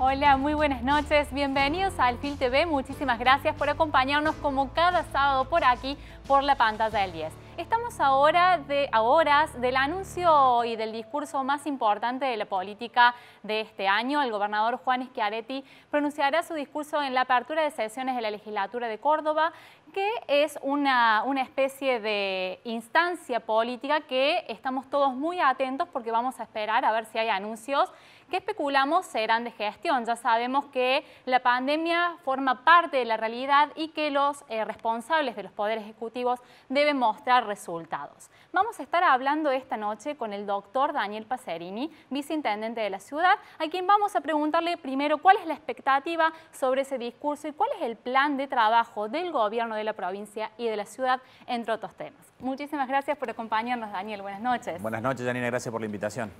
Hola, muy buenas noches. Bienvenidos a Alfil TV. Muchísimas gracias por acompañarnos como cada sábado por aquí, por la pantalla del 10. Estamos a horas del anuncio y del discurso más importante de la política de este año. El gobernador Juan Schiaretti pronunciará su discurso en la apertura de sesiones de la legislatura de Córdoba, que es una especie de instancia política que estamos todos muy atentos porque vamos a esperar a ver si hay anuncios que especulamos serán de gestión. Ya sabemos que la pandemia forma parte de la realidad y que los responsables de los poderes ejecutivos deben mostrar resultados. Vamos a estar hablando esta noche con el doctor Daniel Pacerini, viceintendente de la ciudad, a quien vamos a preguntarle primero cuál es la expectativa sobre ese discurso y cuál es el plan de trabajo del gobierno de la provincia y de la ciudad, entre otros temas. Muchísimas gracias por acompañarnos, Daniel. Buenas noches. Buenas noches, Janina. Gracias por la invitación.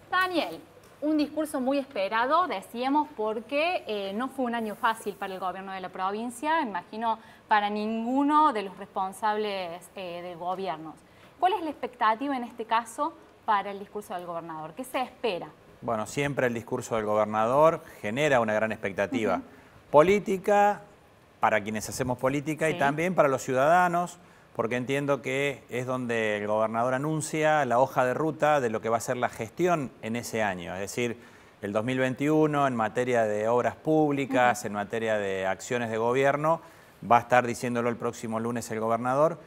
Daniel, un discurso muy esperado, decíamos, porque no fue un año fácil para el gobierno de la provincia, imagino para ninguno de los responsables de gobiernos. ¿Cuál es la expectativa en este caso para el discurso del gobernador? ¿Qué se espera? Bueno, siempre el discurso del gobernador genera una gran expectativa política, para quienes hacemos política, y también para los ciudadanos, porque entiendo que es donde el gobernador anuncia la hoja de ruta de lo que va a ser la gestión en ese año. Es decir, el 2021 en materia de obras públicas, en materia de acciones de gobierno, va a estar diciéndolo el próximo lunes el gobernador.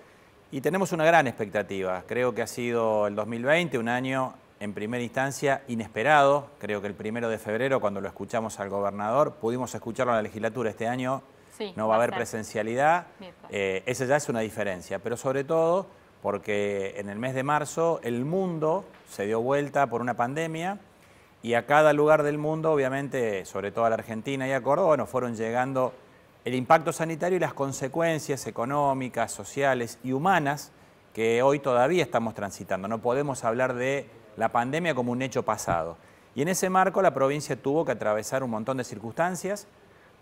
Y tenemos una gran expectativa. Creo que ha sido el 2020 un año en primera instancia inesperado. Creo que el 1 de febrero, cuando lo escuchamos al gobernador, pudimos escucharlo en la legislatura este año. Sí, no va a haber presencialidad, esa ya es una diferencia, pero sobre todo porque en el mes de marzo el mundo se dio vuelta por una pandemia y a cada lugar del mundo, obviamente, sobre todo a la Argentina y a Córdoba, bueno, fueron llegando el impacto sanitario y las consecuencias económicas, sociales y humanas que hoy todavía estamos transitando. No podemos hablar de la pandemia como un hecho pasado. Y en ese marco la provincia tuvo que atravesar un montón de circunstancias.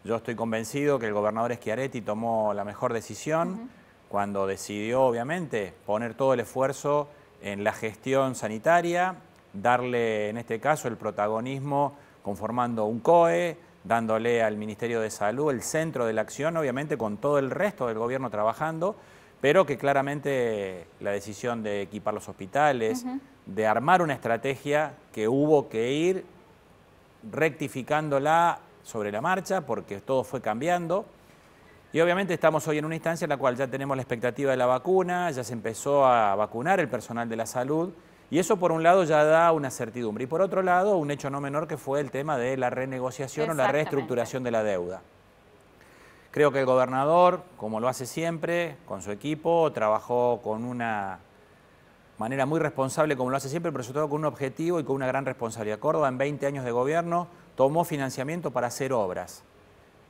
Yo estoy convencido que el gobernador Schiaretti tomó la mejor decisión cuando decidió, obviamente, poner todo el esfuerzo en la gestión sanitaria, darle, en este caso, el protagonismo conformando un COE, dándole al Ministerio de Salud el centro de la acción, obviamente con todo el resto del gobierno trabajando, pero que claramente la decisión de equipar los hospitales, de armar una estrategia que hubo que ir rectificándola sobre la marcha, porque todo fue cambiando. Y obviamente estamos hoy en una instancia en la cual ya tenemos la expectativa de la vacuna, ya se empezó a vacunar el personal de la salud, y eso por un lado ya da una certidumbre. Y por otro lado, un hecho no menor que fue el tema de la renegociación o la reestructuración de la deuda. Creo que el gobernador, como lo hace siempre, con su equipo, trabajó con una manera muy responsable, como lo hace siempre, pero sobre todo con un objetivo y con una gran responsabilidad. Córdoba, en 20 años de gobierno, tomó financiamiento para hacer obras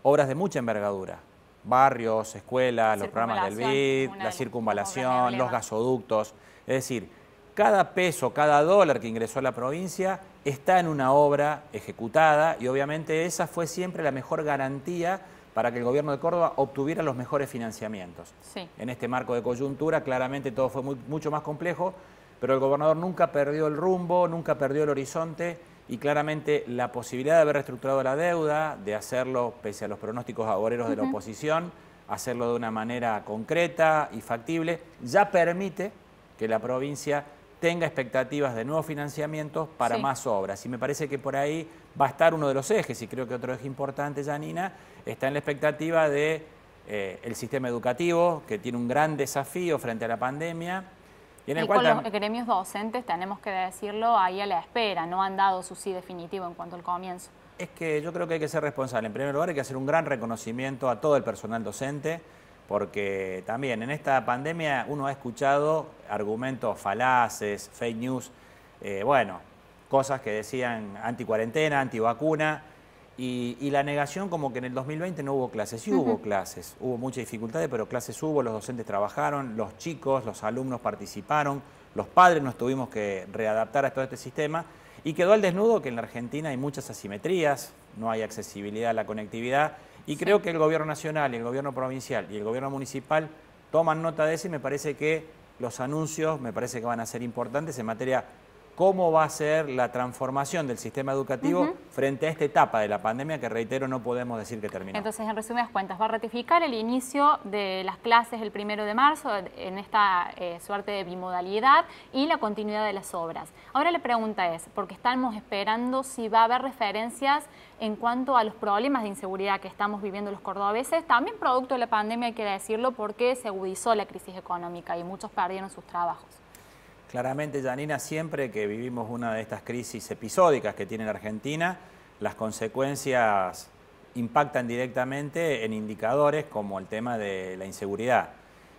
de mucha envergadura. Barrios, escuelas, los programas del BID, la circunvalación, los gasoductos. Es decir, cada peso, cada dólar que ingresó a la provincia está en una obra ejecutada y obviamente esa fue siempre la mejor garantía para que el gobierno de Córdoba obtuviera los mejores financiamientos. En este marco de coyuntura, claramente todo fue mucho más complejo, pero el gobernador nunca perdió el rumbo, nunca perdió el horizonte y claramente la posibilidad de haber reestructurado la deuda, de hacerlo pese a los pronósticos agoreros de la oposición, hacerlo de una manera concreta y factible, ya permite que la provincia tenga expectativas de nuevos financiamientos para más obras. Y me parece que por ahí va a estar uno de los ejes, y creo que otro eje importante, Janina, está en la expectativa de el sistema educativo, que tiene un gran desafío frente a la pandemia. Y con los gremios docentes, tenemos que decirlo, ahí a la espera, no han dado su sí definitivo en cuanto al comienzo. Es que yo creo que hay que ser responsable. En primer lugar, hay que hacer un gran reconocimiento a todo el personal docente, porque también en esta pandemia uno ha escuchado argumentos falaces, fake news, cosas que decían anti-cuarentena, anti-vacuna, y la negación como que en el 2020 no hubo clases. Sí hubo clases, hubo muchas dificultades, pero clases hubo, los docentes trabajaron, los chicos, los alumnos participaron, los padres nos tuvimos que readaptar a todo este sistema, y quedó al desnudo que en la Argentina hay muchas asimetrías, no hay accesibilidad a la conectividad, y creo que el gobierno nacional, y el gobierno provincial y el gobierno municipal toman nota de eso, y me parece que los anuncios me parece que van a ser importantes en materia cómo va a ser la transformación del sistema educativo frente a esta etapa de la pandemia que, reitero, no podemos decir que terminó. Entonces, en resumidas cuentas, va a ratificar el inicio de las clases el 1 de marzo en esta suerte de bimodalidad y la continuidad de las obras. Ahora la pregunta es, porque estamos esperando si va a haber referencias en cuanto a los problemas de inseguridad que estamos viviendo los cordobeses, también producto de la pandemia, hay que decirlo, porque se agudizó la crisis económica y muchos perdieron sus trabajos. Claramente, Janina, siempre que vivimos una de estas crisis episódicas que tiene la Argentina, las consecuencias impactan directamente en indicadores como el tema de la inseguridad.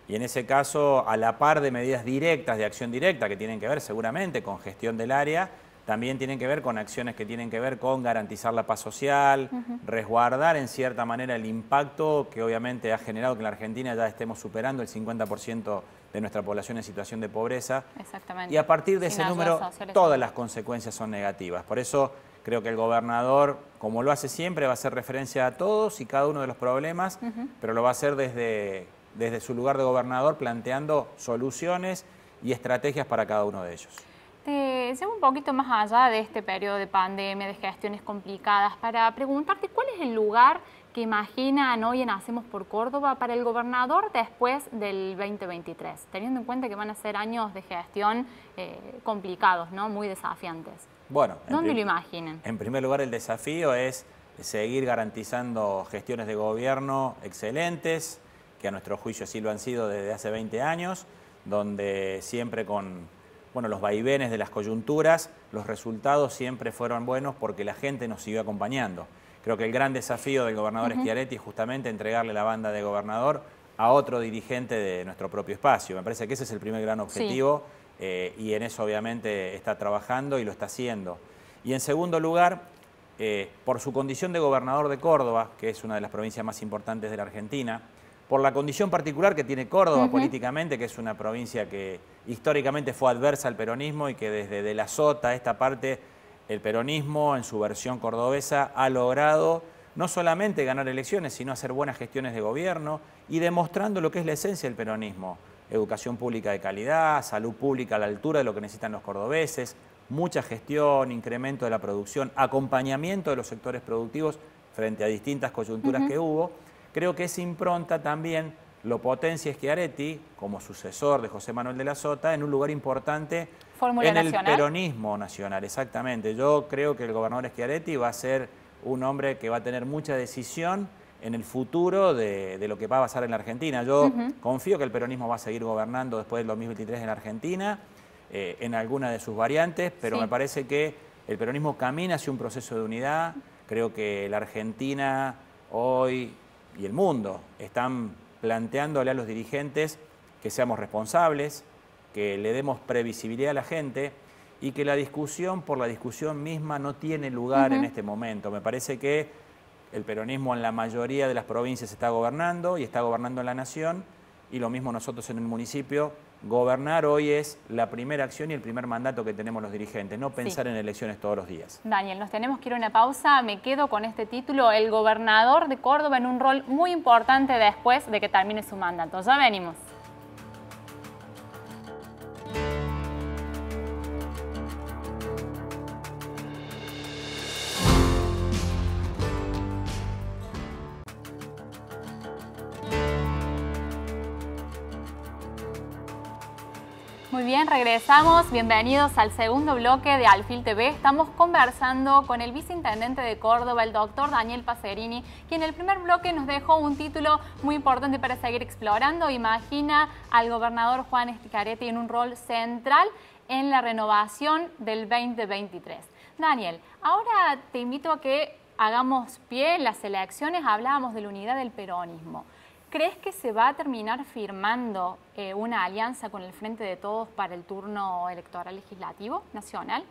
Y en ese caso, a la par de medidas directas, de acción directa, que tienen que ver seguramente con gestión del área, también tienen que ver con acciones que tienen que ver con garantizar la paz social, resguardar en cierta manera el impacto que obviamente ha generado que en la Argentina ya estemos superando el 50% de nuestra población en situación de pobreza. Exactamente. Y a partir de ese número, todas las consecuencias son negativas. Por eso creo que el gobernador, como lo hace siempre, va a hacer referencia a todos y cada uno de los problemas, pero lo va a hacer desde su lugar de gobernador, planteando soluciones y estrategias para cada uno de ellos. Te llevo un poquito más allá de este periodo de pandemia, de gestiones complicadas, para preguntarte cuál es el lugar que imaginan hoy en Hacemos por Córdoba para el gobernador después del 2023, teniendo en cuenta que van a ser años de gestión complicados, ¿no? Muy desafiantes. Bueno, ¿dónde lo imaginan? En primer lugar, el desafío es seguir garantizando gestiones de gobierno excelentes, que a nuestro juicio sí lo han sido desde hace 20 años, donde siempre con los vaivenes de las coyunturas, los resultados siempre fueron buenos porque la gente nos siguió acompañando. Creo que el gran desafío del gobernador Schiaretti es justamente entregarle la banda de gobernador a otro dirigente de nuestro propio espacio. Me parece que ese es el primer gran objetivo y en eso obviamente está trabajando y lo está haciendo. Y en segundo lugar, por su condición de gobernador de Córdoba, que es una de las provincias más importantes de la Argentina, por la condición particular que tiene Córdoba políticamente, que es una provincia que históricamente fue adversa al peronismo y que desde De la Sota, esta parte, el peronismo en su versión cordobesa ha logrado no solamente ganar elecciones, sino hacer buenas gestiones de gobierno y demostrando lo que es la esencia del peronismo. Educación pública de calidad, salud pública a la altura de lo que necesitan los cordobeses, mucha gestión, incremento de la producción, acompañamiento de los sectores productivos frente a distintas coyunturas que hubo. Creo que esa impronta también lo potencia Schiaretti como sucesor de José Manuel de la Sota en un lugar importante en el peronismo nacional. Exactamente. Yo creo que el gobernador Schiaretti va a ser un hombre que va a tener mucha decisión en el futuro de lo que va a pasar en la Argentina. Yo confío que el peronismo va a seguir gobernando después del 2023 en la Argentina, en alguna de sus variantes, pero me parece que el peronismo camina hacia un proceso de unidad. Creo que la Argentina hoy y el mundo están planteándole a los dirigentes que seamos responsables, que le demos previsibilidad a la gente y que la discusión por la discusión misma no tiene lugar en este momento. Me parece que el peronismo en la mayoría de las provincias está gobernando y está gobernando en la nación y lo mismo nosotros en el municipio. Gobernar hoy es la primera acción y el primer mandato que tenemos los dirigentes, no pensar en elecciones todos los días. Daniel, nos tenemos que ir a una pausa. Me quedo con este título, el gobernador de Córdoba en un rol muy importante después de que termine su mandato. Ya venimos. Muy bien, regresamos. Bienvenidos al segundo bloque de Alfil TV. Estamos conversando con el viceintendente de Córdoba, el doctor Daniel Pacerini, quien en el primer bloque nos dejó un título muy importante para seguir explorando. Imagina al gobernador Juan Schiaretti en un rol central en la renovación del 2023. Daniel, ahora te invito a que hagamos pie en las elecciones. Hablábamos de la unidad del peronismo. ¿Crees que se va a terminar firmando una alianza con el Frente de Todos para el turno electoral legislativo nacional?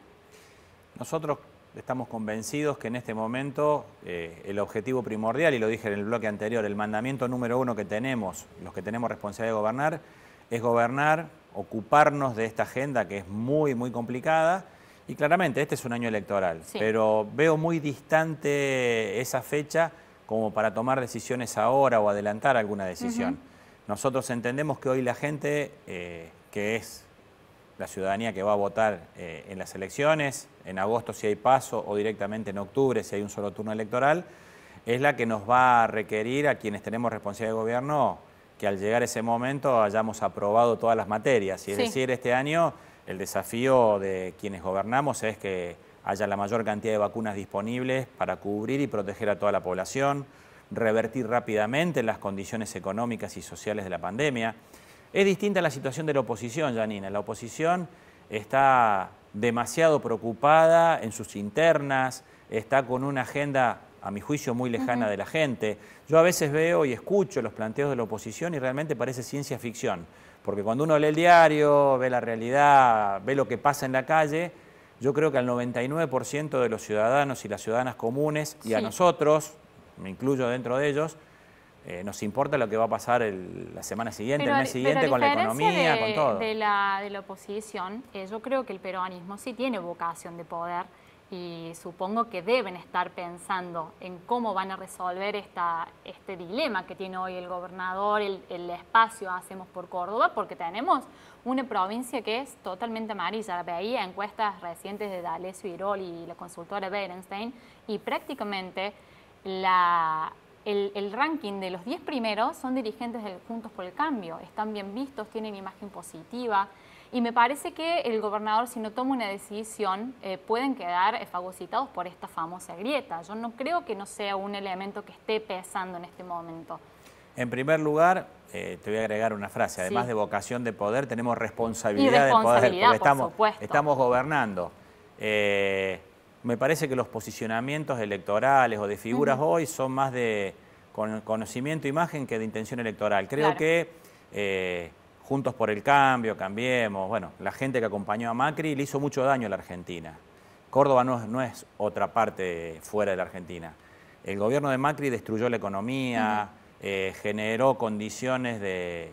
Nosotros estamos convencidos que en este momento el objetivo primordial, y lo dije en el bloque anterior, el mandamiento número 1 que tenemos, los que tenemos responsabilidad de gobernar, es gobernar, ocuparnos de esta agenda que es muy, muy complicada. Y claramente este es un año electoral, pero veo muy distante esa fecha como para tomar decisiones ahora o adelantar alguna decisión. Nosotros entendemos que hoy la gente, que es la ciudadanía que va a votar en las elecciones, en agosto si hay paso o directamente en octubre si hay un solo turno electoral, es la que nos va a requerir a quienes tenemos responsabilidad de gobierno que al llegar ese momento hayamos aprobado todas las materias. Y es decir, este año el desafío de quienes gobernamos es que haya la mayor cantidad de vacunas disponibles para cubrir y proteger a toda la población, revertir rápidamente las condiciones económicas y sociales de la pandemia. Es distinta la situación de la oposición, Janina. La oposición está demasiado preocupada en sus internas, está con una agenda, a mi juicio, muy lejana de la gente. Yo a veces veo y escucho los planteos de la oposición y realmente parece ciencia ficción, porque cuando uno lee el diario, ve la realidad, ve lo que pasa en la calle, yo creo que al 99% de los ciudadanos y las ciudadanas comunes, y a nosotros, me incluyo dentro de ellos, nos importa lo que va a pasar la semana siguiente, el mes siguiente, con la economía, con todo. De la oposición, yo creo que el peronismo sí tiene vocación de poder y supongo que deben estar pensando en cómo van a resolver este dilema que tiene hoy el gobernador, el espacio Hacemos por Córdoba, porque tenemos una provincia que es totalmente amarilla. Veía encuestas recientes de D'Alessio Irol y la consultora Berenstein y prácticamente el ranking de los 10 primeros son dirigentes de Juntos por el Cambio, están bien vistos, tienen imagen positiva y me parece que el gobernador, si no toma una decisión, pueden quedar fagocitados por esta famosa grieta. Yo no creo que no sea un elemento que esté pesando en este momento. En primer lugar, te voy a agregar una frase, además de vocación de poder, tenemos responsabilidad de poder, porque estamos gobernando. Me parece que los posicionamientos electorales o de figuras hoy son más de conocimiento e imagen que de intención electoral. Creo que Juntos por el Cambio, Cambiemos, bueno, la gente que acompañó a Macri le hizo mucho daño a la Argentina. Córdoba no es otra parte fuera de la Argentina. El gobierno de Macri destruyó la economía, generó condiciones de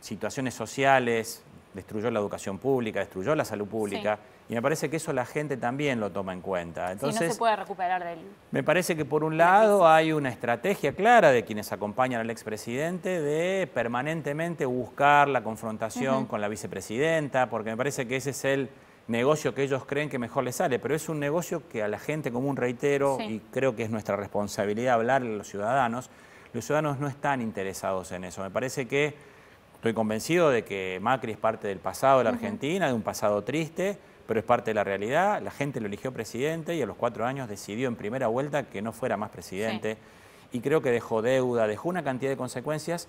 situaciones sociales, destruyó la educación pública, destruyó la salud pública, y me parece que eso la gente también lo toma en cuenta. Entonces, no se puede recuperar del... Me parece que por un lado hay una estrategia clara de quienes acompañan al expresidente de permanentemente buscar la confrontación con la vicepresidenta, porque me parece que ese es el negocio que ellos creen que mejor les sale, pero es un negocio que a la gente común, reitero, y creo que es nuestra responsabilidad hablarle a los ciudadanos no están interesados en eso. Me parece que estoy convencido de que Macri es parte del pasado de la Argentina, de un pasado triste, pero es parte de la realidad. La gente lo eligió presidente y a los 4 años decidió en primera vuelta que no fuera más presidente. Y creo que dejó deuda, dejó una cantidad de consecuencias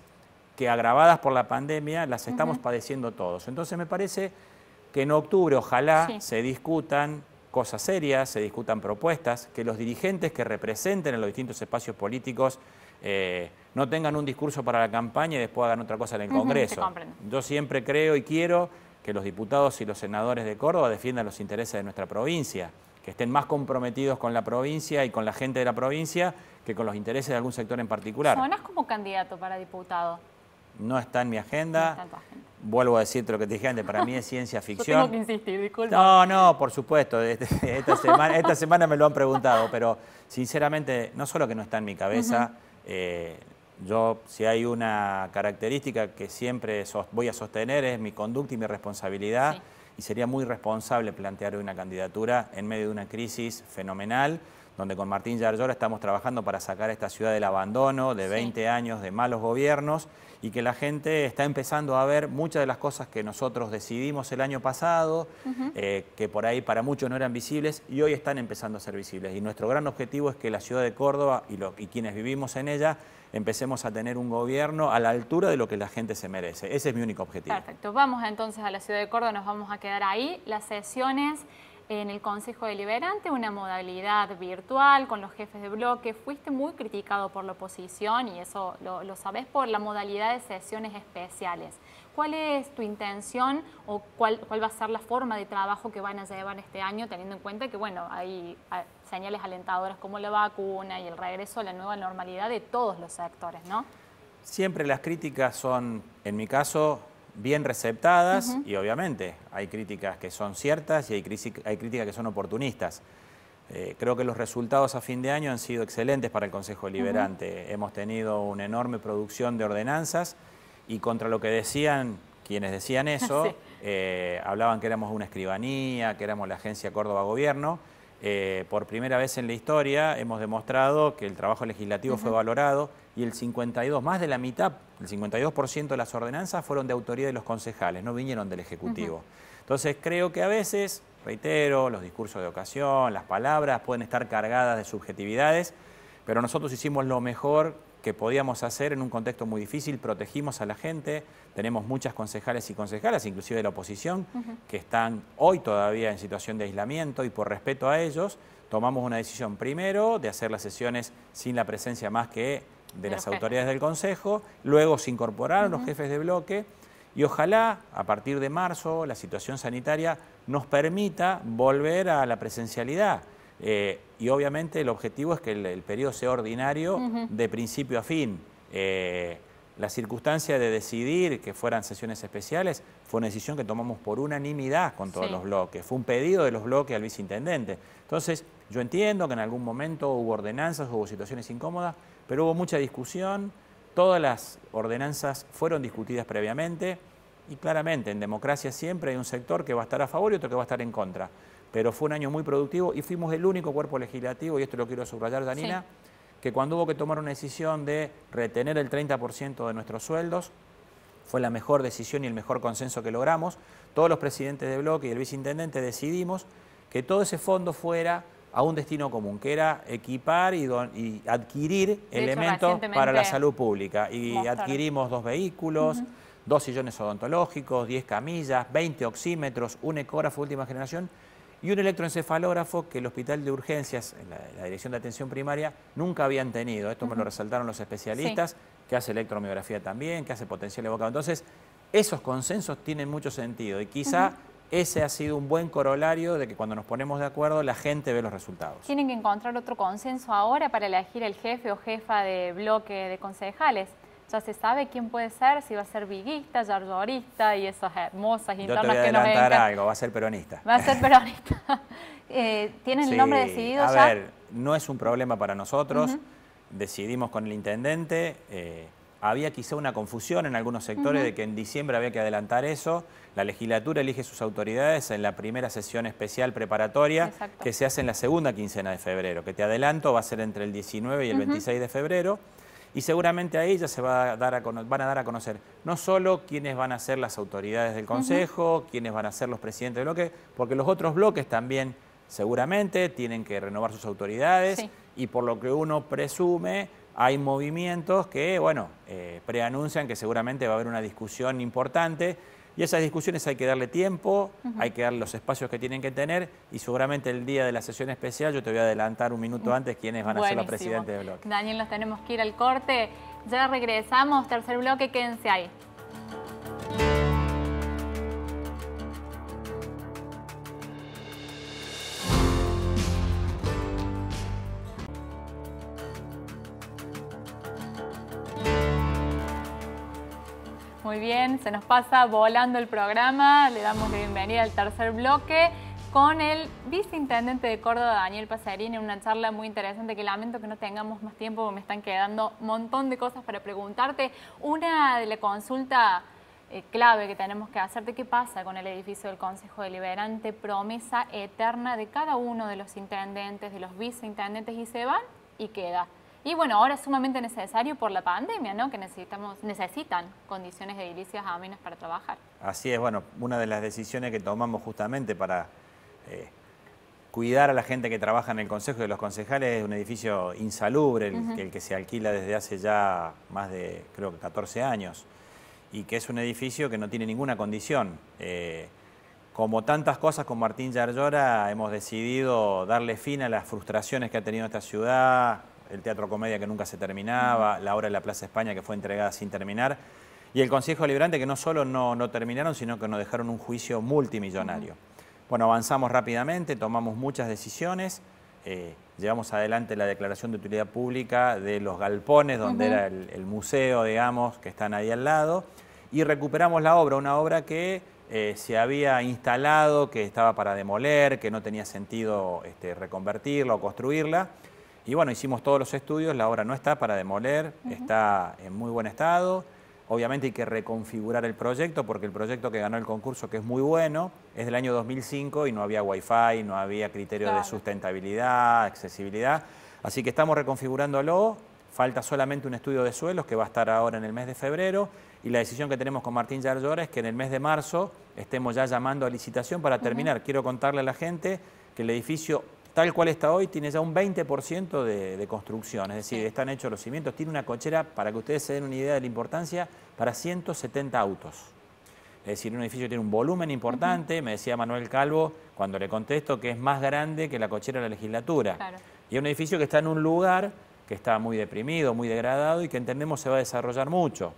que agravadas por la pandemia las estamos padeciendo todos. Entonces me parece que en octubre ojalá se discutan cosas serias, se discutan propuestas, que los dirigentes que representen en los distintos espacios políticos no tengan un discurso para la campaña y después hagan otra cosa en el Congreso. Yo siempre creo y quiero que los diputados y los senadores de Córdoba defiendan los intereses de nuestra provincia, que estén más comprometidos con la provincia y con la gente de la provincia que con los intereses de algún sector en particular. ¿Sonás como candidato para diputado? No está en mi agenda. No está en tu agenda. Vuelvo a decirte lo que te dije antes, para mí es ciencia ficción. Yo tengo que insistir, disculpa. No, por supuesto, esta semana me lo han preguntado, pero sinceramente, no solo que no está en mi cabeza, yo, si hay una característica que siempre voy a sostener es mi conducta y mi responsabilidad, y sería muy responsable plantear una candidatura en medio de una crisis fenomenal, donde con Martín Yarlora estamos trabajando para sacar a esta ciudad del abandono, de 20 años de malos gobiernos, y que la gente está empezando a ver muchas de las cosas que nosotros decidimos el año pasado, que por ahí para muchos no eran visibles, y hoy están empezando a ser visibles. Y nuestro gran objetivo es que la ciudad de Córdoba y quienes vivimos en ella empecemos a tener un gobierno a la altura de lo que la gente se merece. Ese es mi único objetivo. Perfecto. Vamos entonces a la ciudad de Córdoba, nos vamos a quedar ahí. Las sesiones en el Consejo Deliberante, una modalidad virtual con los jefes de bloque. Fuiste muy criticado por la oposición y eso lo sabés por la modalidad de sesiones especiales. ¿Cuál es tu intención o cuál va a ser la forma de trabajo que van a llevar este año, teniendo en cuenta que bueno, hay señales alentadoras como la vacuna y el regreso a la nueva normalidad de todos los sectores, ¿no? Siempre las críticas son, en mi caso, bien receptadas y obviamente hay críticas que son ciertas y hay críticas que son oportunistas. Creo que los resultados a fin de año han sido excelentes para el Consejo Deliberante. Hemos tenido una enorme producción de ordenanzas y contra lo que decían quienes decían eso, hablaban que éramos una escribanía, que éramos la agencia Córdoba Gobierno. Por primera vez en la historia hemos demostrado que el trabajo legislativo fue valorado y el 52, más de la mitad, el 52% de las ordenanzas fueron de autoría de los concejales, no vinieron del Ejecutivo. Entonces creo que a veces, reitero, los discursos de ocasión, las palabras pueden estar cargadas de subjetividades, pero nosotros hicimos lo mejor que podíamos hacer en un contexto muy difícil, protegimos a la gente, tenemos muchas concejales y concejalas, inclusive de la oposición, que están hoy todavía en situación de aislamiento y por respeto a ellos tomamos una decisión primero de hacer las sesiones sin la presencia más que de las autoridades del Consejo, luego se incorporaron los jefes de bloque y ojalá a partir de marzo la situación sanitaria nos permita volver a la presencialidad. Y obviamente el objetivo es que el periodo sea ordinario de principio a fin. La circunstancia de decidir que fueran sesiones especiales fue una decisión que tomamos por unanimidad con todos los bloques. Fue un pedido de los bloques al viceintendente. Entonces, yo entiendo que en algún momento hubo ordenanzas, hubo situaciones incómodas, pero hubo mucha discusión. Todas las ordenanzas fueron discutidas previamente y claramente en democracia siempre hay un sector que va a estar a favor y otro que va a estar en contra. Pero fue un año muy productivo y fuimos el único cuerpo legislativo, y esto lo quiero subrayar, Janina, que cuando hubo que tomar una decisión de retener el 30% de nuestros sueldos, fue la mejor decisión y el mejor consenso que logramos. Todos los presidentes de bloque y el viceintendente decidimos que todo ese fondo fuera a un destino común, que era equipar y adquirir elementos para la salud pública. Y adquirimos 2 vehículos, 2 sillones odontológicos, 10 camillas, 20 oxímetros, un ecógrafo última generación, y un electroencefalógrafo que el Hospital de Urgencias, la Dirección de Atención Primaria, nunca habían tenido. Esto me lo resaltaron los especialistas, que hace electromiografía también, que hace potencial evocado. Entonces, esos consensos tienen mucho sentido y quizá ese ha sido un buen corolario de que cuando nos ponemos de acuerdo la gente ve los resultados. Tienen que encontrar otro consenso ahora para elegir el jefe o jefa de bloque de concejales. Ya se sabe quién puede ser, si va a ser viguista, yarlorista y esas hermosas internas que nos Yo te voy a adelantar algo, va a ser peronista. Va a ser peronista. ¿Tienen el nombre decidido ya? A ver, no es un problema para nosotros. Decidimos con el intendente. Había quizá una confusión en algunos sectores de que en diciembre había que adelantar eso. La legislatura elige sus autoridades en la primera sesión especial preparatoria que se hace en la segunda quincena de febrero, que te adelanto va a ser entre el 19 y el 26 de febrero. Y seguramente ahí ya se van a dar a conocer no solo quiénes van a ser las autoridades del Consejo, quiénes van a ser los presidentes de bloque, porque los otros bloques también seguramente tienen que renovar sus autoridades y por lo que uno presume hay movimientos que, bueno, preanuncian que seguramente va a haber una discusión importante. Y esas discusiones hay que darle tiempo, hay que darle los espacios que tienen que tener y seguramente el día de la sesión especial yo te voy a adelantar un minuto antes quiénes van a ser los presidentes de bloque. Daniel, nos tenemos que ir al corte. Ya regresamos, tercer bloque, quédense ahí. Muy bien, se nos pasa volando el programa. Le damos la bienvenida al tercer bloque con el viceintendente de Córdoba, Daniel Pacerini, en una charla muy interesante que lamento que no tengamos más tiempo porque me están quedando un montón de cosas para preguntarte. Una de la consulta clave que tenemos que hacerte, ¿qué pasa con el edificio del Consejo Deliberante? Promesa eterna de cada uno de los intendentes, de los viceintendentes, y se van y queda. Y bueno, ahora es sumamente necesario por la pandemia, ¿no? Que necesitan condiciones edilicias amenas para trabajar. Así es, bueno, una de las decisiones que tomamos justamente para cuidar a la gente que trabaja en el Consejo de los concejales es un edificio insalubre, el que se alquila desde hace ya más de, creo que 14 años, y que es un edificio que no tiene ninguna condición. Como tantas cosas con Martín Yarlora, hemos decidido darle fin a las frustraciones que ha tenido esta ciudad, el Teatro Comedia que nunca se terminaba, la obra de la Plaza España que fue entregada sin terminar, y el Consejo Deliberante que no solo no terminaron, sino que nos dejaron un juicio multimillonario. Bueno, avanzamos rápidamente, tomamos muchas decisiones, llevamos adelante la declaración de utilidad pública de los galpones, donde era el museo, digamos, que están ahí al lado, y recuperamos la obra, una obra que se había instalado, que estaba para demoler, que no tenía sentido reconvertirla o construirla. Y bueno, hicimos todos los estudios, la obra no está para demoler, está en muy buen estado. Obviamente hay que reconfigurar el proyecto porque el proyecto que ganó el concurso, que es muy bueno, es del año 2005 y no había Wi-Fi, no había criterios de sustentabilidad, accesibilidad. Así que estamos reconfigurándolo. Falta solamente un estudio de suelos que va a estar ahora en el mes de febrero y la decisión que tenemos con Martín Yarlora es que en el mes de marzo estemos ya llamando a licitación para terminar. Quiero contarle a la gente que el edificio tal cual está hoy tiene ya un 20% de construcción, es decir, están hechos los cimientos, tiene una cochera, para que ustedes se den una idea de la importancia, para 170 autos. Es decir, un edificio que tiene un volumen importante, me decía Manuel Calvo, cuando le contesto, que es más grande que la cochera de la legislatura. Claro. Y es un edificio que está en un lugar que está muy deprimido, muy degradado y que entendemos se va a desarrollar mucho.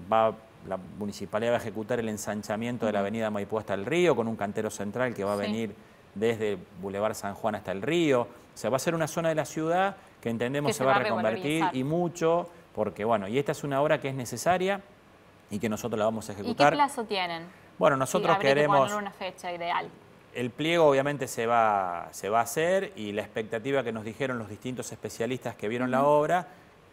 La municipalidad va a ejecutar el ensanchamiento de la avenida Maipú hasta el río, con un cantero central que va a venir desde Boulevard San Juan hasta el río. O sea, va a ser una zona de la ciudad que entendemos se va a reconvertir y mucho, porque bueno, y esta es una obra que es necesaria y que nosotros la vamos a ejecutar. ¿Y qué plazo tienen? Bueno, nosotros queremos... Que poner una fecha ideal. El pliego obviamente se va a hacer y la expectativa que nos dijeron los distintos especialistas que vieron la obra,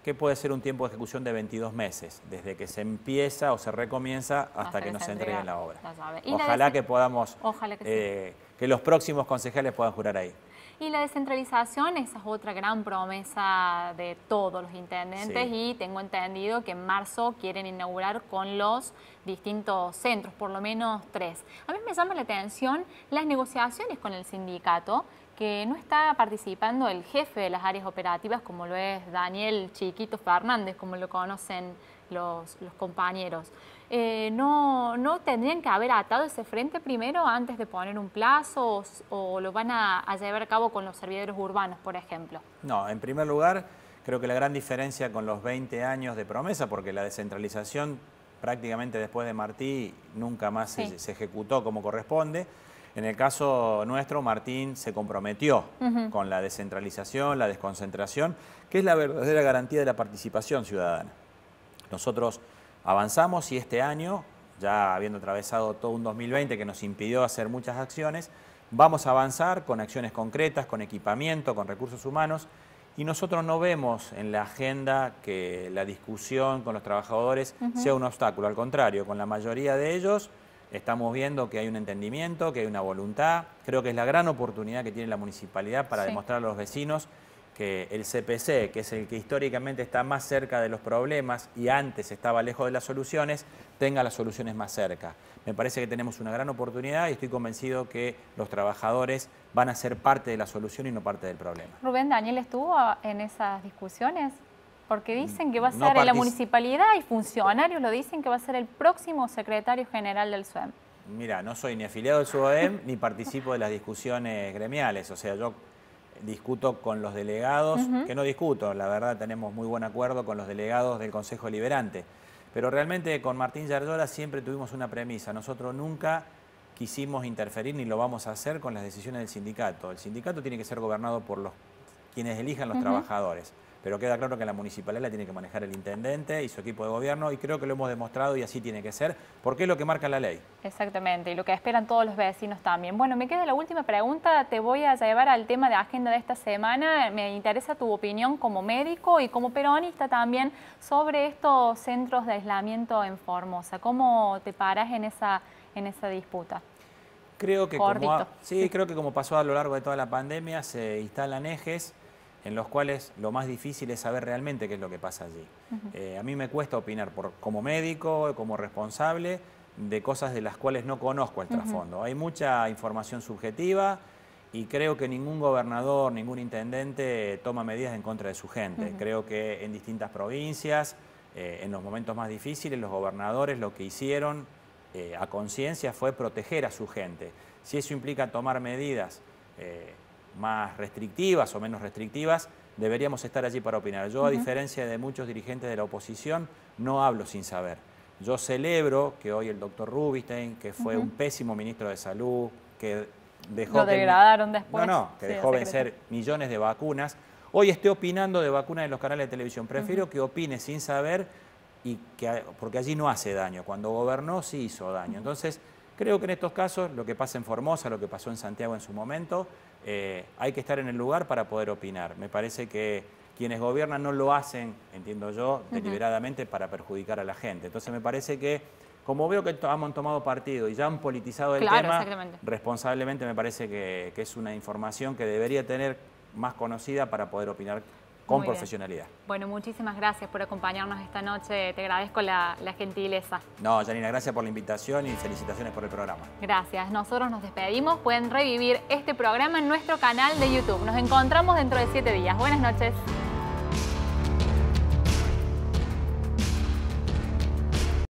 que puede ser un tiempo de ejecución de 22 meses, desde que se empieza o se recomienza hasta que nos entreguen la obra. Ojalá que podamos, que los próximos concejales puedan jurar ahí. Y la descentralización, esa es otra gran promesa de todos los intendentes y tengo entendido que en marzo quieren inaugurar con los distintos centros, por lo menos 3. A mí me llama la atención las negociaciones con el sindicato, que no está participando el jefe de las áreas operativas como lo es Daniel Chiquito Fernández, como lo conocen los compañeros. ¿No tendrían que haber atado ese frente primero antes de poner un plazo o lo van a llevar a cabo con los servidores urbanos, por ejemplo? No, en primer lugar, creo que la gran diferencia con los 20 años de promesa, porque la descentralización prácticamente después de Martí nunca más se ejecutó como corresponde. En el caso nuestro, Martín se comprometió con la descentralización, la desconcentración, que es la verdadera garantía de la participación ciudadana. Nosotros avanzamos y este año, ya habiendo atravesado todo un 2020 que nos impidió hacer muchas acciones, vamos a avanzar con acciones concretas, con equipamiento, con recursos humanos, y nosotros no vemos en la agenda que la discusión con los trabajadores sea un obstáculo. Al contrario, con la mayoría de ellos estamos viendo que hay un entendimiento, que hay una voluntad. Creo que es la gran oportunidad que tiene la municipalidad para demostrar a los vecinos que el CPC, que es el que históricamente está más cerca de los problemas y antes estaba lejos de las soluciones, tenga las soluciones más cerca. Me parece que tenemos una gran oportunidad y estoy convencido que los trabajadores van a ser parte de la solución y no parte del problema. Rubén, ¿Daniel estuvo en esas discusiones? Porque dicen que va a ser en la municipalidad y funcionarios lo dicen que va a ser el próximo secretario general del SUEM. Mira, no soy ni afiliado del SUEM ni participo de las discusiones gremiales. O sea, yo discuto con los delegados, que no discuto, la verdad tenemos muy buen acuerdo con los delegados del Consejo Deliberante. Pero realmente con Martín Yarlora siempre tuvimos una premisa. Nosotros nunca quisimos interferir ni lo vamos a hacer con las decisiones del sindicato. El sindicato tiene que ser gobernado por quienes elijan los trabajadores. Pero queda claro que la municipalidad la tiene que manejar el intendente y su equipo de gobierno y creo que lo hemos demostrado y así tiene que ser, porque es lo que marca la ley. Exactamente, y lo que esperan todos los vecinos también. Bueno, me queda la última pregunta, te voy a llevar al tema de agenda de esta semana. Me interesa tu opinión como médico y como peronista también sobre estos centros de aislamiento en Formosa. ¿Cómo te paras en esa disputa? Creo que creo que como pasó a lo largo de toda la pandemia, se instalan ejes en los cuales lo más difícil es saber realmente qué es lo que pasa allí. A mí me cuesta opinar como médico, como responsable, de cosas de las cuales no conozco el trasfondo. Hay mucha información subjetiva y creo que ningún gobernador, ningún intendente toma medidas en contra de su gente. Creo que en distintas provincias, en los momentos más difíciles, los gobernadores lo que hicieron a conciencia fue proteger a su gente. Si eso implica tomar medidas más restrictivas o menos restrictivas, deberíamos estar allí para opinar. Yo, a diferencia de muchos dirigentes de la oposición, no hablo sin saber. Yo celebro que hoy el doctor Rubinstein, que fue un pésimo ministro de Salud, que dejó... Lo degradaron después. Que dejó vencer millones de vacunas, hoy esté opinando de vacunas en los canales de televisión. Prefiero que opine sin saber, porque allí no hace daño. Cuando gobernó sí hizo daño. Entonces, creo que en estos casos, lo que pasa en Formosa, lo que pasó en Santiago en su momento, hay que estar en el lugar para poder opinar. Me parece que quienes gobiernan no lo hacen, entiendo yo, deliberadamente para perjudicar a la gente. Entonces me parece que, como veo que han tomado partido y ya han politizado el tema, responsablemente me parece que es una información que debería tener más conocida para poder opinar con profesionalidad. Bueno, muchísimas gracias por acompañarnos esta noche. Te agradezco la gentileza. No, Janina, gracias por la invitación y felicitaciones por el programa. Gracias. Nosotros nos despedimos. Pueden revivir este programa en nuestro canal de YouTube. Nos encontramos dentro de 7 días. Buenas noches.